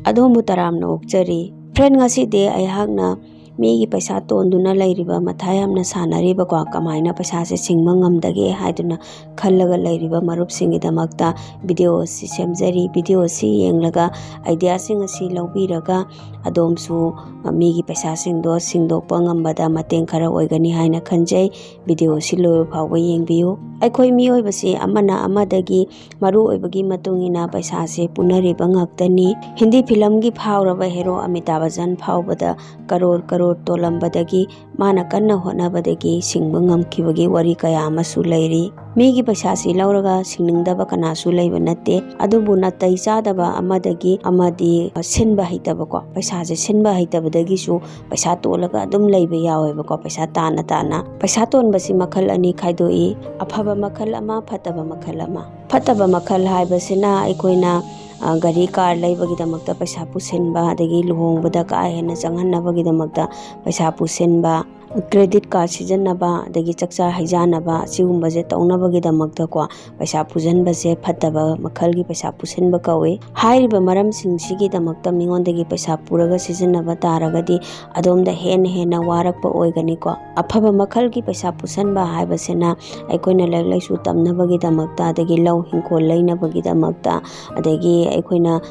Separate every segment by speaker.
Speaker 1: ꯑꯗꯣꯝꯕꯨ ꯇꯔꯥꯝꯅ ꯑꯣꯛꯆꯔꯤ꯫ ꯐ꯭ꯔꯦꯟ, ꯉꯁꯤꯗꯤ ꯑꯩꯍꯥꯛꯅ ꯃꯤꯒꯤ ꯄꯩꯁꯥ ꯇꯣꯟꯗꯨꯅ ꯂꯩꯔꯤꯕ ꯃꯊꯥ ꯌꯥꯝꯅ ꯁꯥꯟꯅꯔꯤꯕꯀꯣ ꯀꯃꯥꯏꯅ ꯄꯩꯁꯥꯁꯦ ꯁꯤꯡꯕ ꯉꯝꯗꯒꯦ ꯍꯥꯏꯗꯨꯅ ꯈꯜꯂꯒ ꯂꯩꯔꯤꯕ ꯃꯔꯨꯞꯁꯤꯡꯒꯤꯗꯃꯛꯇ ꯚꯤꯗꯤꯑꯣ ꯑꯁꯤ ꯁꯦꯝꯖꯔꯤ꯫ ꯚꯤꯗꯤꯑꯣ ꯑꯁꯤ ꯌꯦꯡꯂꯒ ꯑꯥꯏꯗꯤꯌꯥꯁꯤꯡ ꯑꯁꯤ ꯂꯧꯕꯤꯔꯒ ꯑꯗꯣꯝꯁꯨ ꯃꯤꯒꯤ ꯄꯩꯁꯥꯁꯤꯡꯗꯣ ꯁꯤꯡꯗꯣꯛꯄ ꯉꯝꯕꯗ ꯃꯇꯦꯡ ꯈꯔ ꯑꯣꯏꯒꯅꯤ ꯍꯥꯏꯅ ꯈꯟꯖꯩ꯫ ꯚꯤꯗꯤꯑꯣ ꯑꯁꯤ ꯂꯣꯏꯕ ꯐꯥꯎꯕ ꯌꯦꯡꯕꯤꯌꯨ꯫ ꯑꯩꯈꯣꯏ ꯃꯤꯑꯣꯏꯕꯁꯤ ꯑꯃꯅ ꯑꯃꯗꯒꯤ ꯃꯔꯨꯑꯣꯏꯕꯒꯤ ꯃꯇꯨꯡꯏꯟꯅ ꯄꯩꯁꯥꯁꯦ ꯄꯨꯅꯔꯤꯕ ꯉꯥꯛꯇꯅꯤ꯫ ꯍꯤꯟꯗꯤ ꯐꯤꯂꯝꯒꯤ ꯐꯥꯎꯔꯕ ꯍꯦꯔꯣ ꯑꯃꯤꯇꯥꯕ ꯕꯆꯟ ꯐꯥꯎꯕꯗ ꯀꯔꯣꯔ ꯇꯣꯜꯂꯝꯕꯗꯒꯤ ꯃꯥꯅ ꯀꯟꯅ ꯍꯣꯠꯅꯕꯗꯒꯤ ꯁꯤꯡꯕ ꯉꯝꯈꯤꯕꯒꯤ ꯋꯥꯔꯤ ꯀꯌꯥ ꯑꯃꯁꯨ ꯂꯩꯔꯤ꯫ ꯃꯤꯒꯤ ꯄꯩꯁꯥꯁꯤ ꯂꯧꯔꯒ ꯁꯤꯡꯅꯤꯡꯗꯕ ꯀꯅꯥꯁꯨ ꯂꯩꯕ ꯅꯠꯇꯦ, ꯑꯗꯨꯕꯨ ꯅꯥꯇꯩ ꯆꯥꯗꯕ ꯑꯃꯗꯤ ꯁꯤꯟꯕ ꯍꯩꯇꯕꯀꯣ ꯄꯩꯁꯥꯁꯦ ꯁꯤꯟꯕ ꯍꯩꯇꯕꯗꯒꯤꯁꯨ ꯄꯩꯁꯥ ꯇꯣꯜꯂꯒ ꯑꯗꯨꯝ ꯂꯩꯕ ꯌꯥꯎꯋꯦꯕꯀꯣ ꯄꯩꯁꯥ ꯇꯥꯅ ꯄꯩꯁꯥ ꯇꯣꯟꯕꯁꯤ ꯃꯈꯜ ꯑꯅꯤ ꯈꯥꯏꯗꯣꯛꯏ, ꯑꯐꯕ ꯃꯈꯜ ꯑꯃ, ꯐꯠꯇꯕ ꯃꯈꯜ ꯑꯃ꯫ ꯐꯠꯇꯕ ꯃꯈꯜ ꯍꯥꯏꯕꯁꯤꯅ ꯑꯩꯈꯣꯏꯅ ꯒꯥꯔꯤ ꯀꯥꯔ ꯂꯩꯕꯒꯤꯗꯃꯛꯇ ꯄꯩꯁꯥ ꯄꯨꯁꯤꯟꯕ, ꯑꯗꯒꯤ ꯂꯨꯍꯣꯡꯕꯗ ꯀꯥ ꯍꯦꯟꯅ ꯆꯪꯍꯟꯅꯕꯒꯤꯗꯃꯛꯇ ꯄꯩꯁꯥ ꯄꯨꯁꯤꯟꯕ, ꯀ꯭ꯔꯦꯗꯤꯠ ꯀꯥꯔꯗ ꯁꯤꯖꯤꯟꯅꯕ, ꯑꯗꯒꯤ ꯆꯥꯛꯆꯥ ꯍꯩꯖꯥꯟꯅꯕ ꯑꯁꯤꯒꯨꯝꯕꯁꯦ ꯇꯧꯅꯕꯒꯤꯗꯃꯛꯇꯀꯣ ꯄꯩꯁꯥ ꯄꯨꯁꯤꯟꯕꯁꯦ ꯐꯠꯇꯕ ꯃꯈꯜꯒꯤ ꯄꯩꯁꯥ ꯄꯨꯁꯤꯟꯕ ꯀꯧꯏ꯫ ꯍꯥꯏꯔꯤꯕ ꯃꯔꯝꯁꯤꯡꯁꯤꯒꯤꯗꯃꯛꯇ ꯃꯤꯉꯣꯟꯗꯒꯤ ꯄꯩꯁꯥ ꯄꯨꯔꯒ ꯁꯤꯖꯤꯟꯅꯕ ꯇꯥꯔꯒꯗꯤ ꯑꯗꯣꯝꯗ ꯍꯦꯟꯅ ꯋꯥꯔꯛꯄ ꯑꯣꯏꯒꯅꯤꯀꯣ꯫ ꯑꯐꯕ ꯃꯈꯜꯒꯤ ꯄꯩꯁా ꯄꯨꯁꯟꯕ ꯍꯥꯏꯕꯁꯤꯅ ꯑꯩꯈꯣꯏꯅ ꯂꯥꯏꯔꯤꯛ ꯂꯥꯏꯁꯨ ꯇꯝꯅꯕꯒꯤꯗꯃꯛꯇ, ꯑꯗꯒꯤ ꯂꯧ ꯏꯪꯈꯣꯜ ꯂꯩꯅꯕꯒꯤꯗꯃꯛꯇ, ꯑꯗꯒꯤ ꯑꯩꯈꯣꯏꯅ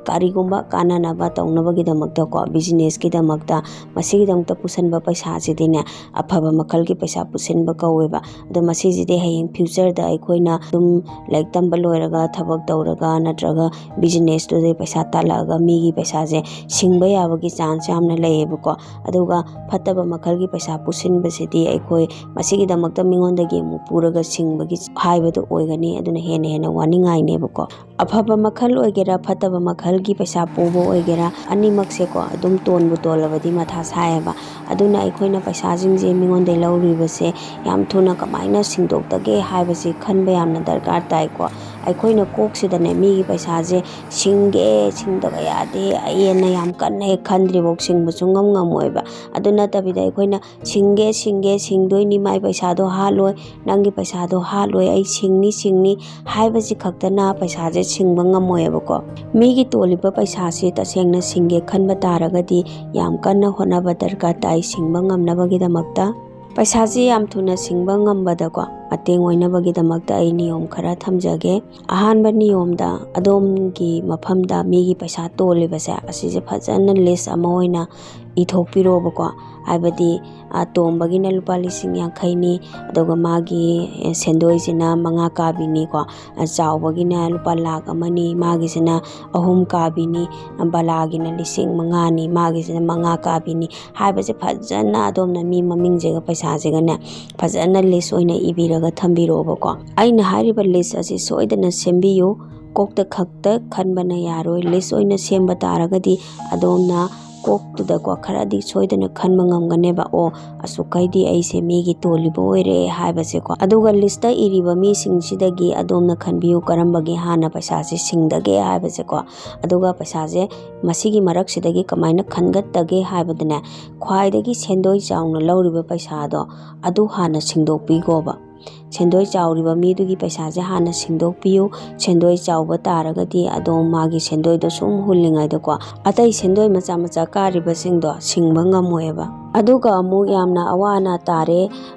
Speaker 1: ꯀꯔꯤꯒꯨꯝꯕ ꯀꯥꯟꯅꯅꯕ ꯇꯧꯅꯕꯒꯤꯗꯃꯛꯇꯀꯣ ꯕꯤꯖꯤꯅꯦꯁꯀꯤꯗꯃꯛꯇ ꯃꯁꯤꯒꯤꯗꯃꯛꯇ ꯄꯨꯁꯟꯕ ꯄꯩꯁꯥꯁꯤꯗꯤꯅꯦ ꯑꯐꯕ ꯃꯈꯜꯒꯤ ꯄꯩꯁా ꯄꯨꯁꯤꯟꯕ ꯀꯧꯋꯦꯕ꯫ ꯑꯗꯣ ꯃꯁꯤꯁꯤꯗꯤ ꯍꯌꯦꯡ ꯐ꯭ꯌꯨꯆꯔꯗ ꯑꯩꯈꯣꯏꯅ ꯑꯗꯨꯝ ꯂꯥꯏꯔꯤꯛ ꯇꯝꯕ ꯂꯣꯏꯔꯒ ꯊꯕꯛ ꯇꯧꯔꯒ ꯅꯠꯇ꯭ꯔꯒ ꯕꯤꯖꯤꯅꯦꯁꯇꯨꯗꯩ ꯄꯩꯁꯥ ꯇꯥꯜꯂꯛꯑꯒ ꯃꯤꯒꯤ ꯄꯩꯁꯥꯁꯦ ꯁꯤꯡꯕ ꯌꯥꯕꯒꯤ ꯆꯥꯟꯁ ꯌꯥꯝꯅ ꯂꯩꯌꯦꯕꯀꯣ꯫ ꯑꯗꯨꯒ ꯐꯠꯇꯕ ꯃꯈꯜꯒꯤ ꯄꯩꯁꯥ ꯄꯨꯁꯤꯟꯕꯁꯤꯗꯤ ꯑꯩꯈꯣꯏ ꯃꯁꯤꯒꯤꯗꯃꯛꯇ ꯃꯤꯉꯣꯟꯗꯒꯤ ꯑꯃꯨꯛ ꯄꯨꯔꯒ ꯁꯤꯡꯕꯒꯤ ꯍꯥꯏꯕꯗꯨ ꯑꯣꯏꯒꯅꯤ, ꯑꯗꯨꯅ ꯍꯦꯟꯅ ꯋꯥꯅꯤꯡꯉꯥꯏꯅꯦꯕꯀꯣ꯫ ꯑꯐꯕ ꯃꯈꯜ ꯑꯣꯏꯒꯦꯔꯥ ꯐꯠꯇꯕ ꯃꯈꯜꯒꯤ ꯄꯩꯁꯥ ꯄꯨꯕ ꯑꯣꯏꯒꯦꯔꯥ ꯑꯅꯤꯃꯛꯁꯦꯀꯣ ꯑꯗꯨꯝ ꯇꯣꯟꯕꯨ ꯇꯣꯜꯂꯕꯗꯤ ꯃꯊꯥ ꯁꯥꯏꯌꯦꯕ꯫ ꯑꯗꯨꯅ ꯑꯩꯈꯣꯏꯅ ꯄꯩꯁꯥꯁꯤꯡꯁꯦ ꯃꯤꯉꯣꯟꯗꯩ ꯂꯧꯔꯤꯕꯁꯦ ꯌꯥꯝ ꯊꯨꯅ ꯀꯃꯥꯏꯅ ꯁꯤꯡꯗꯣꯛꯇꯒꯦ ꯍꯥꯏꯕꯁꯤ ꯈꯟꯕ ꯌꯥꯝꯅ ꯗꯔꯀꯥꯔ ꯇꯥꯏꯀꯣ꯫ ꯑꯩꯈꯣꯏꯅ ꯀꯣꯛꯁꯤꯗꯅꯦ ꯃꯤꯒꯤ ꯄꯩꯁꯥꯁꯦ ꯁꯤꯡꯗꯕ ꯌꯥꯗꯦ ꯑꯩꯅ ꯌꯥꯝ ꯀꯟꯅ ꯍꯦꯛ ꯈꯟꯗ꯭ꯔꯤꯐꯥꯎ ꯁꯤꯡꯕꯁꯨ ꯉꯝꯃꯣꯏꯕ꯫ ꯑꯗꯨ ꯅꯠꯇꯕꯤꯗ ꯑꯩꯈꯣꯏꯅ ꯁꯤꯡꯗꯣꯏꯅꯤ, ꯃꯥꯏ ꯄꯩꯁꯥꯗꯣ ꯍꯥꯠꯂꯣꯏ, ꯅꯪꯒꯤ ꯄꯩꯁꯥꯗꯣ ꯍꯥꯠꯂꯣꯏ, ꯑꯩ ꯁꯤꯡꯅꯤ ꯍꯥꯏꯕꯁꯤ ꯈꯛꯇꯅ ꯄꯩꯁꯥꯁꯦ ꯁꯤꯡꯕ ꯉꯝꯃꯣꯏꯕꯀꯣ꯫ ꯃꯤꯒꯤ ꯇꯣꯜꯂꯤꯕ ꯄꯩꯁꯥꯁꯤ ꯇꯁꯦꯡꯅ ꯁꯤꯡꯒꯦ ꯈꯟꯕ ꯇꯥꯔꯒꯗꯤ ꯌꯥꯝ ꯀꯟꯅ ꯍꯣꯠꯅꯕ ꯗꯔꯀꯥꯔ ꯇꯥꯏ ꯁꯤꯡꯕ ꯉꯝꯅꯕꯒꯤꯗꯃꯛꯇ꯫ ꯄꯩꯁꯥꯁꯤ ꯌꯥꯝ ꯊꯨꯅ ꯁꯤꯡꯕ ꯉꯝꯕꯗꯀꯣ ꯃꯇꯦꯡ ꯑꯣꯏꯅꯕꯒꯤꯗꯃꯛꯇ ꯑꯩ ꯅꯤꯌꯣꯝ ꯈꯔ ꯊꯝꯖꯒꯦ꯫ ꯑꯍꯥꯟꯕ ꯅꯤꯌꯣꯝꯗ ꯑꯗꯣꯝꯒꯤ ꯃꯐꯝꯗ ꯃꯤꯒꯤ ꯄꯩꯁꯥ ꯇꯣꯜꯂꯤꯕꯁꯦ ꯑꯁꯤꯁꯦ ꯐꯖꯅ ꯂꯤꯁ ꯑꯃ ꯑꯣꯏꯅ ꯏꯊꯣꯛꯄꯤꯔꯣꯕꯀꯣ꯫ ꯍꯥꯏꯕꯗꯤ ꯇꯣꯝꯕꯒꯤꯅ ꯂꯨꯄꯥ 50,000ꯅꯤ, ꯑꯗꯨꯒ ꯃꯥꯒꯤ ꯁꯦꯟꯗꯣꯏꯁꯤꯅ 5 ꯀꯥꯕꯤꯅꯤꯀꯣ, ꯆꯥꯎꯕꯒꯤꯅ ꯂꯨꯄꯥ 1,00,000 ꯃꯥꯒꯤꯁꯤꯅ 3 ꯀꯥꯕꯤꯅꯤ, ꯕꯂꯥꯒꯤꯅ 5,000,000ꯅꯤ, ꯃꯥꯒꯤꯁꯤꯅ 5 ꯀꯥꯕꯤꯅꯤ ꯍꯥꯏꯕꯁꯦ ꯐꯖꯅ ꯑꯗꯣꯝꯅ ꯃꯤ ꯃꯃꯤꯡꯁꯤꯒ ꯄꯩꯁꯥꯁꯤꯒꯅꯦ ꯐꯖꯅ ꯂꯤꯁ ꯑꯣꯏꯅ ꯏꯕꯤꯔꯒ ꯊꯝꯕꯤꯔꯛꯑꯣꯕꯀꯣ꯫ ꯑꯩꯅ ꯍꯥꯏꯔꯤꯕ ꯂꯤꯁ ꯑꯁꯤ ꯁꯣꯏꯗꯅ ꯁꯦꯝꯕꯤꯌꯨ, ꯀꯣꯛꯇ ꯈꯛꯇ ꯈꯟꯕꯅ ꯌꯥꯔꯣꯏ꯫ ꯂꯤꯁ ꯑꯣꯏꯅ ꯁꯦꯝꯕ ꯇꯥꯔꯒꯗꯤ ꯑꯗꯣꯝꯅ ꯀꯣꯛꯇꯨꯗꯀꯣ ꯈꯔꯗꯤ ꯁꯣꯏꯗꯅ ꯈꯟꯕ ꯉꯝꯒꯅꯦꯕ, ꯑꯁꯨꯛꯈꯩꯗꯤ ꯑꯩꯁꯦ ꯃꯤꯒꯤ ꯇꯣꯜꯂꯤꯕ ꯑꯣꯏꯔꯦ ꯍꯥꯏꯕꯁꯦꯀꯣ꯫ ꯑꯗꯨꯒ ꯂꯤꯁꯇ ꯏꯔꯤꯕ ꯃꯤꯁꯤꯡꯁꯤꯗꯒꯤ ꯑꯗꯣꯝꯅ ꯈꯟꯕꯤꯌꯨ ꯀꯔꯝꯕꯒꯤ ꯍꯥꯟꯅ ꯄꯩꯁꯥꯁꯦ ꯁꯤꯡꯗꯒꯦ ꯍꯥꯏꯕꯁꯦꯀꯣ꯫ ꯑꯗꯨꯒ ꯄꯩꯁꯥꯁꯦ ꯃꯁꯤꯒꯤ ꯃꯔꯛꯁꯤꯗꯒꯤ ꯀꯃꯥꯏꯅ ꯈꯟꯒꯠꯇꯒꯦ ꯍꯥꯏꯕꯗꯅꯦ ꯈ꯭ꯋꯥꯏꯗꯒꯤ ꯁꯦꯟꯗꯣꯏ ꯆꯥꯎꯅ ꯂꯧꯔꯤꯕ ꯄꯩꯁꯥꯗꯣ ꯑꯗꯨ ꯍꯥꯟꯅ ꯁꯤꯡꯗꯣꯛꯄꯤꯈꯣꯕ꯫ ꯁꯦꯟꯗꯣꯏ ꯆꯥꯎꯔꯤꯕ ꯃꯤꯗꯨꯒꯤ ꯄꯩꯁꯥꯁꯦ ꯍꯥꯟꯅ ꯁꯤꯡꯗꯣꯛꯄꯤꯌꯨ꯫ ꯁꯦꯟꯗꯣꯏ ꯆꯥꯎꯕ ꯇꯥꯔꯒꯗꯤ ꯑꯗꯣꯝ ꯃꯥꯒꯤ ꯁꯦꯟꯗꯣꯏꯗꯣ ꯁꯨꯝ ꯍꯨꯜꯂꯤꯉꯩꯗꯀꯣ ꯑꯇꯩ ꯁꯦꯟꯗꯣꯏ ꯃꯆꯥ ꯀꯥꯔꯤꯕꯁꯤꯡꯗꯣ ꯁꯤꯡꯕ ꯉꯝꯃꯣꯏꯕ꯫ ꯑꯗꯨꯒ ꯑꯃꯨꯛ ꯌꯥꯝꯅ ꯑꯋꯥ ꯑꯅꯥ ꯇꯥꯔꯦ,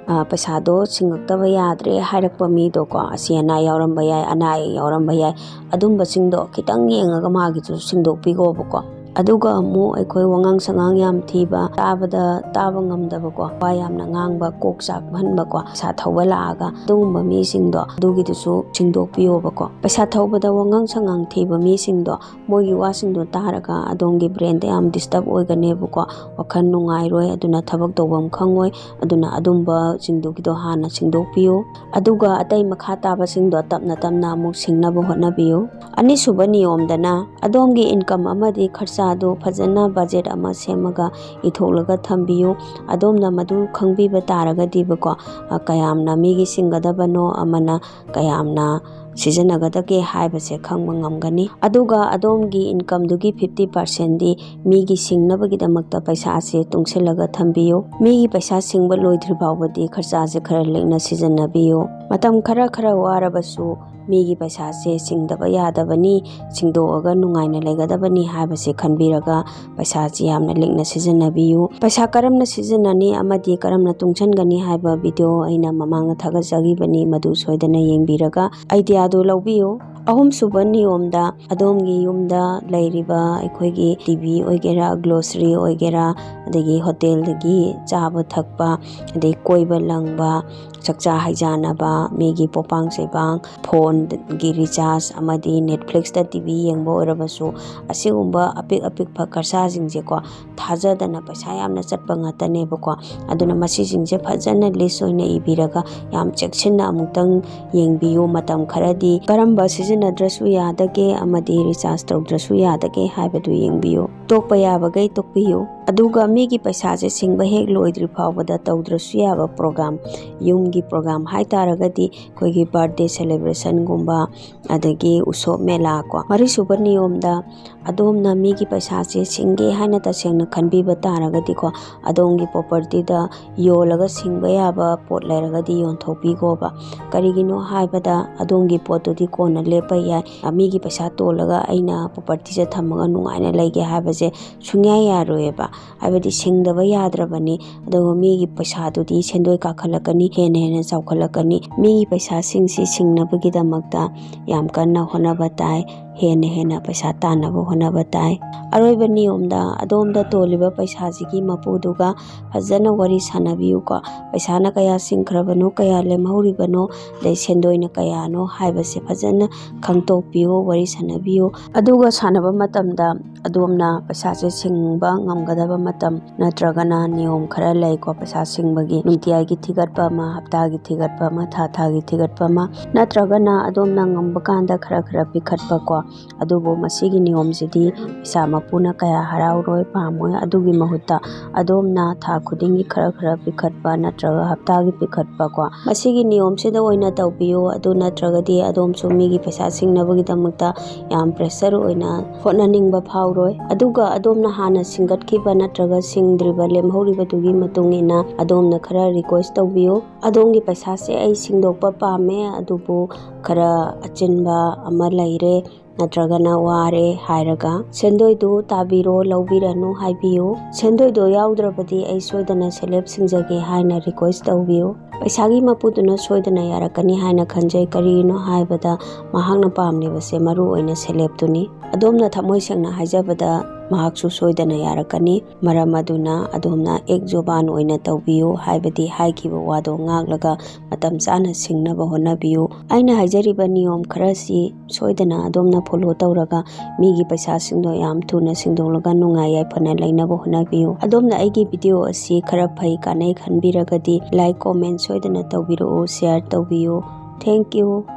Speaker 1: ꯄꯩꯁꯥꯗꯣ ꯁꯤꯡꯉꯛꯇꯕ ꯌꯥꯗ꯭ꯔꯦ ꯍꯥꯏꯔꯛꯄ ꯃꯤꯗꯣꯀꯣ, ꯑꯁꯤ ꯑꯅꯥ ꯌꯥꯎꯔꯝꯕ ꯌꯥꯏ, ꯑꯅꯥ ꯑꯌꯦꯛ ꯌꯥꯎꯔꯝꯕ ꯌꯥꯏ, ꯑꯗꯨꯝꯕꯁꯤꯡꯗꯣ ꯈꯤꯇꯪ ꯌꯦꯡꯉꯒ ꯃꯥꯒꯤꯁꯨ ꯁꯤꯡꯗꯣꯛꯄꯤꯈꯣꯕꯀꯣ꯫ ꯑꯗꯨꯒ ꯑꯃꯨꯛ ꯑꯩꯈꯣꯏ ꯋꯥꯉꯥꯡ ꯁꯉꯥꯡ ꯌꯥꯝ ꯊꯤꯕ, ꯇꯥꯕ ꯉꯝꯗꯕꯀꯣ, ꯋꯥ ꯌꯥꯝꯅ ꯉꯥꯡꯕ, ꯀꯣꯛ ꯆꯥꯛꯍꯟꯕꯀꯣ, ꯄꯩꯁా ꯊꯧꯕ ꯂꯥꯛꯑꯒ ꯑꯗꯨꯒꯨꯝꯕ ꯃꯤꯁꯤꯡꯗꯣ ꯑꯗꯨꯒꯤꯗꯨꯁꯨ ꯁꯤꯡꯗꯣꯛꯄꯤꯌꯣꯕꯀꯣ꯫ ꯄꯩꯁꯥ ꯊꯧꯕꯗ ꯋꯥꯉꯥꯡ ꯁꯉꯥꯡ ꯊꯤꯕ ꯃꯤꯁꯤꯡꯗꯣ ꯃꯣꯏꯒꯤ ꯋꯥꯁꯤꯡꯗꯣ ꯇꯥꯔꯒ ꯑꯗꯣꯝꯒꯤ ꯕ꯭ꯔꯦꯟꯗ ꯌꯥꯝ ꯗꯤꯁꯇꯔꯕ ꯑꯣꯏꯒꯅꯦꯕꯀꯣ, ꯋꯥꯈꯜ ꯅꯨꯡꯉꯥꯏꯔꯣꯏ, ꯑꯗꯨꯅ ꯊꯕꯛ ꯇꯧꯐꯝ ꯈꯪꯉꯣꯏ꯫ ꯑꯗꯨꯅ ꯑꯗꯨꯝꯕꯁꯤꯡꯗꯨꯒꯤꯗꯣ ꯍꯥꯟꯅ ꯁꯤꯡꯗꯣꯛꯄꯤꯌꯨ, ꯑꯗꯨꯒ ꯑꯇꯩ ꯃꯈꯥ ꯇꯥꯕꯁꯤꯡꯗꯣ ꯇꯞꯅ ꯑꯃꯨꯛ ꯁꯤꯡꯅꯕ ꯍꯣꯠꯅꯕꯤꯌꯨ꯫ ꯑꯅꯤꯁꯨꯕ ꯅꯤꯌꯣꯝꯗꯅ ꯑꯗꯣꯝꯒꯤ ꯏꯟꯀꯝ ꯑꯃꯗꯤ ꯈꯔꯆꯥꯗꯨ ꯐꯖꯅ ꯕꯖꯦꯠ ꯑꯃ ꯁꯦꯝꯃꯒ ꯏꯊꯣꯛꯂꯒ ꯊꯝꯕꯤꯌꯨ꯫ ꯑꯗꯣꯝꯅ ꯃꯗꯨ ꯈꯪꯕꯤꯕ ꯇꯥꯔꯒꯗꯤꯕꯀꯣ ꯀꯌꯥꯝꯅ ꯃꯤꯒꯤ ꯁꯤꯡꯒꯗꯕꯅꯣ, ꯑꯃꯅ ꯀꯌꯥꯝꯅ ꯁꯤꯖꯤꯟꯅꯒꯗꯒꯦ ꯍꯥꯏꯕꯁꯦ ꯈꯪꯕ ꯉꯝꯒꯅꯤ꯫ ꯑꯗꯨꯒ ꯑꯗꯣꯝꯒꯤ ꯏꯟꯀꯝꯗꯨꯒꯤ 50%ꯗꯤ ꯃꯤꯒꯤ ꯁꯤꯡꯅꯕꯒꯤꯗꯃꯛꯇ ꯄꯩꯁꯥꯁꯦ ꯇꯨꯡꯁꯤꯜꯂꯒ ꯊꯝꯕꯤꯌꯨ꯫ ꯃꯤꯒꯤ ꯄꯩꯁꯥ ꯁꯤꯡꯕ ꯂꯣꯏꯗ꯭ꯔꯤ ꯐꯥꯎꯕꯗꯤ ꯈꯔꯆꯥꯁꯦ ꯈꯔ ꯂꯤꯛꯅ ꯁꯤꯖꯤꯟꯅꯕꯤꯌꯨ꯫ ꯃꯇꯝ ꯈꯔ ꯋꯥꯔꯕꯁꯨ ꯃꯤꯒꯤ ꯄꯩꯁꯥꯁꯦ ꯁꯤꯡꯗꯕ ꯌꯥꯗꯕꯅꯤ, ꯁꯤꯡꯗꯣꯛꯑꯒ ꯅꯨꯡꯉꯥꯏꯅ ꯂꯩꯒꯗꯕꯅꯤ ꯍꯥꯏꯕꯁꯦ ꯈꯟꯕꯤꯔꯒ ꯄꯩꯁꯥꯁꯤ ꯌꯥꯝꯅ ꯂꯤꯛꯅ ꯁꯤꯖꯤꯟꯅꯕꯤꯌꯨ꯫ ꯄꯩꯁꯥ ꯀꯔꯝꯅ ꯁꯤꯖꯤꯟꯅꯅꯤ ꯑꯃꯗꯤ ꯀꯔꯝꯅ ꯇꯨꯡꯁꯤꯟꯒꯅꯤ ꯍꯥꯏꯕ ꯚꯤꯗꯤꯑꯣ ꯑꯩꯅ ꯃꯃꯥꯡꯗ ꯊꯥꯒꯠꯆꯈꯤꯕꯅꯤ, ꯃꯗꯨ ꯁꯣꯏꯗꯅ ꯌꯦꯡꯕꯤꯔꯒ ꯑꯥꯏꯗꯤꯌꯥꯗꯨ ꯂꯧꯕꯤꯌꯨ꯫ ꯑꯍꯨꯝꯁꯨꯕ ꯅꯤꯌꯣꯝꯗ ꯑꯗꯣꯝꯒꯤ ꯌꯨꯝꯗ ꯂꯩꯔꯤꯕ ꯑꯩꯈꯣꯏꯒꯤ ꯇꯤꯚꯤ ꯑꯣꯏꯒꯦꯔꯥ, ꯒ꯭ꯂꯣꯁꯔꯤ ꯑꯣꯏꯒꯦꯔꯥ, ꯑꯗꯒꯤ ꯍꯣꯇꯦꯜꯗꯒꯤ ꯆꯥꯕ ꯊꯛꯄ, ꯑꯗꯩ ꯀꯣꯏꯕ ꯂꯪꯕ, ꯆꯥꯛꯆꯥ ꯍꯩꯖꯥꯟꯅꯕ, ꯃꯤꯒꯤ ꯄꯣꯄꯥꯡ ꯆꯩꯄꯥꯡ, ꯐꯣꯟꯒꯤ ꯔꯤꯆꯥꯔꯖ ꯑꯃꯗꯤ ꯅꯦꯠꯐ꯭ꯂꯤꯛꯁꯇ ꯇꯤꯚꯤ ꯌꯦꯡꯕ ꯑꯣꯏꯔꯕꯁꯨ ꯑꯁꯤꯒꯨꯝꯕ ꯑꯄꯤꯛꯄ ꯈꯔꯁꯥꯁꯤꯡꯁꯦꯀꯣ ꯊꯥꯖꯗꯅ ꯄꯩꯁꯥ ꯌꯥꯝꯅ ꯆꯠꯄ ꯉꯥꯛꯇꯅꯦꯕꯀꯣ꯫ ꯑꯗꯨꯅ ꯃꯁꯤꯁꯤꯡꯁꯦ ꯐꯖꯅ ꯂꯤꯁ ꯑꯣꯏꯅ ꯏꯕꯤꯔꯒ ꯌꯥꯝ ꯆꯦꯛꯁꯤꯟꯅ ꯑꯃꯨꯛꯇꯪ ꯌꯦꯡꯕꯤꯌꯨ꯫ ꯃꯇꯝ ꯈꯔꯗꯤ ꯀꯔꯝꯕ ꯁꯤꯖꯤꯟꯅꯗ꯭ꯔꯁꯨ ꯌꯥꯗꯒꯦ ꯑꯃꯗꯤ ꯔꯤꯆꯥꯔꯖ ꯇꯧꯗ꯭ꯔꯁꯨ ꯌꯥꯗꯒꯦ ꯍꯥꯏꯕꯗꯨ ꯌꯦꯡꯕꯤꯌꯨ꯫ ꯇꯣꯛꯄ ꯌꯥꯕꯈꯩ ꯇꯣꯛꯄꯤꯌꯨ꯫ ꯑꯗꯨꯒ ꯃꯤꯒꯤ ꯄꯩꯁꯥꯁꯦ ꯁꯤꯡꯕ ꯍꯦꯛ ꯂꯣꯏꯗ꯭ꯔꯤ ꯐꯥꯎꯕꯗ ꯇꯧꯗ꯭ꯔꯁꯨ ꯌꯥꯕ ꯄ꯭ꯔꯣꯒ꯭ꯔꯥꯝ, ꯌꯨꯝꯒꯤ ꯄ꯭ꯔꯣꯒ꯭ꯔꯥꯝ ꯍꯥꯏꯇꯥꯔꯒꯗꯤ ꯑꯩꯈꯣꯏꯒꯤ ꯕꯥꯔꯊꯗꯦ ꯁꯦꯂꯦꯕ꯭ꯔꯦꯁꯟꯒꯨꯝꯕ, ꯑꯗꯒꯤ ꯎꯁꯣꯞ ꯃꯦꯂꯥ ꯀꯣ꯫ ꯃꯔꯤꯁꯨꯕ ꯅꯤꯌꯣꯝꯗ ꯑꯗꯣꯝꯅ ꯃꯤꯒꯤ ꯄꯩꯁꯥꯁꯦ ꯁꯤꯡꯒꯦ ꯍꯥꯏꯅ ꯇꯁꯦꯡꯅ ꯈꯟꯕꯤꯕ ꯇꯥꯔꯒꯗꯤꯀꯣ, ꯑꯗꯣꯝꯒꯤ ꯄ꯭ꯔꯣꯄꯔꯇꯤꯗ ꯌꯣꯜꯂꯒ ꯁꯤꯡꯕ ꯌꯥꯕ ꯄꯣꯠ ꯂꯩꯔꯒꯗꯤ ꯌꯣꯟꯊꯣꯛꯄꯤꯈꯣꯕ꯫ ꯀꯔꯤꯒꯤꯅꯣ ꯍꯥꯏꯕꯗ ꯑꯗꯣꯝꯒꯤ ꯄꯣꯠꯇꯨꯗꯤ ꯀꯣꯟꯅ ꯂꯦꯞꯄ ꯌꯥꯏ꯫ ꯃꯤꯒꯤ ꯄꯩꯁꯥ ꯇꯣꯜꯂꯒ ꯑꯩꯅ ꯄ꯭ꯔꯣꯄꯔꯇꯤꯁꯦ ꯊꯝꯃꯒ ꯅꯨꯡꯉꯥꯏꯅ ꯂꯩꯒꯦ ꯍꯥꯏꯕꯁꯦ ꯁꯨꯡꯌꯥ ꯌꯥꯔꯣꯏꯑꯕ, ꯍꯥꯏꯕꯗꯤ ꯁꯤꯡꯗꯕ ꯌꯥꯗ꯭ꯔꯕꯅꯤ꯫ ꯑꯗꯨꯒ ꯃꯤꯒꯤ ꯄꯩꯁꯥꯗꯨꯗꯤ ꯁꯦꯟꯗꯣꯏ ꯀꯥꯈꯠꯂꯛꯀꯅꯤ, ꯍꯦꯟꯅ ꯆꯥꯎꯈꯠꯂꯛꯀꯅꯤ꯫ ꯃꯤꯒꯤ ꯄꯩꯁꯥꯁꯤꯡꯁꯤ ꯁꯤꯡꯅꯕꯒꯤꯗꯃꯛꯇ ꯌꯥꯝ ꯀꯟꯅ ꯍꯣꯠꯅꯕ ꯇꯥꯏ, ꯍꯦꯟꯅ ꯄꯩꯁꯥ ꯇꯥꯟꯅꯕ ꯍꯣꯠꯅꯕ ꯇꯥꯏ꯫ ꯑꯔꯣꯏꯕ ꯅꯤꯌꯣꯝꯗ ꯑꯗꯣꯝꯗ ꯇꯣꯜꯂꯤꯕ ꯄꯩꯁꯥꯁꯤꯒꯤ ꯃꯄꯨꯗꯨꯒ ꯐꯖꯅ ꯋꯥꯔꯤ ꯁꯥꯟꯅꯕꯤꯌꯨꯀꯣ꯫ ꯄꯩꯁꯥꯅ ꯀꯌꯥ ꯁꯤꯡꯈ꯭ꯔꯕꯅꯣ, ꯀꯌꯥ ꯂꯦꯝꯍꯧꯔꯤꯕꯅꯣ, ꯑꯗꯩ ꯁꯦꯟꯗꯣꯏꯅ ꯀꯌꯥꯅꯣ ꯍꯥꯏꯕꯁꯦ ꯐꯖꯅ ꯈꯪꯇꯣꯛꯄꯤꯌꯨ, ꯋꯥꯔꯤ ꯁꯥꯟꯅꯕꯤꯌꯨ꯫ ꯑꯗꯨꯒ ꯁꯥꯟꯅꯕ ꯃꯇꯝꯗ ꯑꯗꯣꯝꯅ ꯄꯩꯁꯥꯁꯦ ꯁꯤꯡꯕ ꯉꯝꯒꯗꯕ ꯃꯇꯝ ꯅꯠꯇ꯭ꯔꯒꯅ ꯅꯤꯌꯣꯝ ꯈꯔ ꯂꯩꯀꯣ ꯄꯩꯁꯥ ꯁꯤꯡꯕꯒꯤ: ꯅꯨꯡꯇꯤꯒꯤ ꯊꯤꯒꯠꯄ ꯑꯃ, ꯍꯞꯇꯥꯒꯤ ꯊꯤꯒꯠꯄ ꯑꯃ, ꯊꯥꯒꯤ ꯊꯤꯒꯠꯄ ꯑꯃ, ꯅꯠꯇ꯭ꯔꯒꯅ ꯑꯗꯣꯝꯅ ꯉꯝꯕ ꯀꯥꯟꯗ ꯈꯔ ꯄꯤꯈꯠꯄꯀꯣ꯫ ꯑꯗꯨꯕꯨ ꯃꯁꯤꯒꯤ ꯅꯤꯌꯣꯝꯁꯤꯗꯤ ꯄꯩꯁꯥ ꯃꯄꯨꯅ ꯀꯌꯥ ꯍꯔꯥꯎꯔꯣꯏ, ꯄꯥꯝꯃꯣꯏ꯫ ꯑꯗꯨꯒꯤ ꯃꯍꯨꯠꯇ ꯑꯗꯣꯝꯅ ꯊꯥ ꯈꯨꯗꯤꯡꯒꯤ ꯈꯔ ꯄꯤꯈꯠꯄ ꯅꯠꯇ꯭ꯔꯒ ꯍꯞꯇꯥꯒꯤ ꯄꯤꯈꯠꯄꯀꯣ, ꯃꯁꯤꯒꯤ ꯅꯤꯌꯣꯝꯁꯤꯗ ꯑꯣꯏꯅ ꯇꯧꯕꯤꯌꯨ꯫ ꯑꯗꯨ ꯅꯠꯇ꯭ꯔꯒꯗꯤ ꯑꯗꯣꯝꯁꯨ ꯃꯤꯒꯤ ꯄꯩꯁꯥ ꯁꯤꯡꯅꯕꯒꯤꯗꯃꯛꯇ ꯌꯥꯝ ꯄ꯭ꯔꯦꯁꯔ ꯑꯣꯏꯅ ꯍꯣꯠꯅꯅꯤꯡꯕ ꯐꯥꯎꯔꯣꯏ꯫ ꯑꯗꯨꯒ ꯑꯗꯣꯝꯅ ꯍꯥꯟꯅ ꯁꯤꯡꯒꯠꯈꯤꯕ ꯅꯠꯇ꯭ꯔꯒ ꯁꯤꯡꯗ꯭ꯔꯤꯕ ꯂꯦꯝꯍꯧꯔꯤꯕꯗꯨꯒꯤ ꯃꯇꯨꯡ ꯏꯟꯅ ꯑꯗꯣꯝꯅ ꯈꯔ ꯔꯤꯀ꯭ꯋꯦꯁ ꯇꯧꯕꯤꯌꯨ꯫ ꯑꯗꯣꯝꯒꯤ ꯄꯩꯁꯥꯁꯦ ꯑꯩ ꯁꯤꯡꯗꯣꯛꯄ ꯄꯥꯝꯃꯦ, ꯑꯗꯨꯕꯨ ꯈꯔ ꯑꯆꯤꯟꯕ ꯑꯃ ꯂꯩꯔꯦ ꯅꯠꯇ꯭ꯔꯒꯅ ꯋꯥꯔꯦ ꯍꯥꯏꯔꯒ ꯁꯦꯟꯗꯣꯏꯗꯨ ꯇꯥꯕꯤꯔꯣ, ꯂꯧꯕꯤꯔꯅꯨ ꯍꯥꯏꯕꯤꯌꯨ꯫ ꯁꯦꯟꯗꯣꯏꯗꯣ ꯌꯥꯎꯗ꯭ꯔꯕꯗꯤ ꯑꯩ ꯁꯣꯏꯗꯅ ꯁꯦꯂꯦꯞ ꯁꯤꯡꯖꯒꯦ ꯍꯥꯏꯅ ꯔꯤꯀ꯭ꯋꯦꯁ ꯇꯧꯕꯤꯌꯨ꯫ ꯄꯩꯁꯥꯒꯤ ꯃꯄꯨꯗꯨꯅ ꯁꯣꯏꯗꯅ ꯌꯥꯔꯛꯀꯅꯤ ꯍꯥꯏꯅ ꯈꯟꯖꯩ꯫ ꯀꯔꯤꯒꯤꯅꯣ ꯍꯥꯏꯕꯗ ꯃꯍꯥꯛꯅ ꯄꯥꯝꯂꯤꯕꯁꯦ ꯃꯔꯨꯑꯣꯏꯅ ꯁꯦꯂꯦꯞꯇꯨꯅꯤ꯫ ꯑꯗꯣꯝꯅ ꯊꯃꯣꯏ ꯁꯦꯡꯅ ꯍꯥꯏꯖꯕꯗ ꯃꯍꯥꯛꯁꯨ ꯁꯣꯏꯗꯅ ꯌꯥꯔꯛꯀꯅꯤ꯫ ꯃꯔꯝ ꯑꯗꯨꯅ ꯑꯗꯣꯝꯅ ꯑꯦꯛ ꯖꯣꯕꯥꯟ ꯑꯣꯏꯅ ꯇꯧꯕꯤꯌꯨ, ꯍꯥꯏꯕꯗꯤ ꯍꯥꯏꯈꯤꯕ ꯋꯥꯗꯣ ꯉꯥꯛꯂꯒ ꯃꯇꯝ ꯆꯥꯅ ꯁꯤꯡꯅꯕ ꯍꯣꯠꯅꯕꯤꯌꯨ꯫ ꯑꯩꯅ ꯍꯥꯏꯖꯔꯤꯕ ꯅꯤꯌꯣꯝ ꯈꯔꯁꯤ ꯁꯣꯏꯗꯅ ꯑꯗꯣꯝꯅ ꯐꯣꯂꯣ ꯇꯧꯔꯒ ꯃꯤꯒꯤ ꯄꯩꯁꯥꯁꯤꯡꯗꯣ ꯌꯥꯝ ꯊꯨꯅ ꯁꯤꯡꯗꯣꯛꯂꯒ ꯅꯨꯡꯉꯥꯏ ꯌꯥꯏꯐꯅ ꯂꯩꯅꯕ ꯍꯣꯠꯅꯕꯤꯌꯨ꯫ ꯑꯗꯣꯝꯅ ꯑꯩꯒꯤ ꯚꯤꯗꯤꯑꯣ ꯑꯁꯤ ꯈꯔ ꯐꯩ, ꯀꯥꯟꯅꯩ ꯈꯟꯕꯤꯔꯒꯗꯤ ꯂꯥꯏꯛ, ꯀꯣꯃꯦꯟ ꯁꯣꯏꯗꯅ ꯇꯧꯕꯤꯔꯛꯎ, ꯁꯦꯌꯔ ꯇꯧꯕꯤꯌꯨ꯫ Thank you.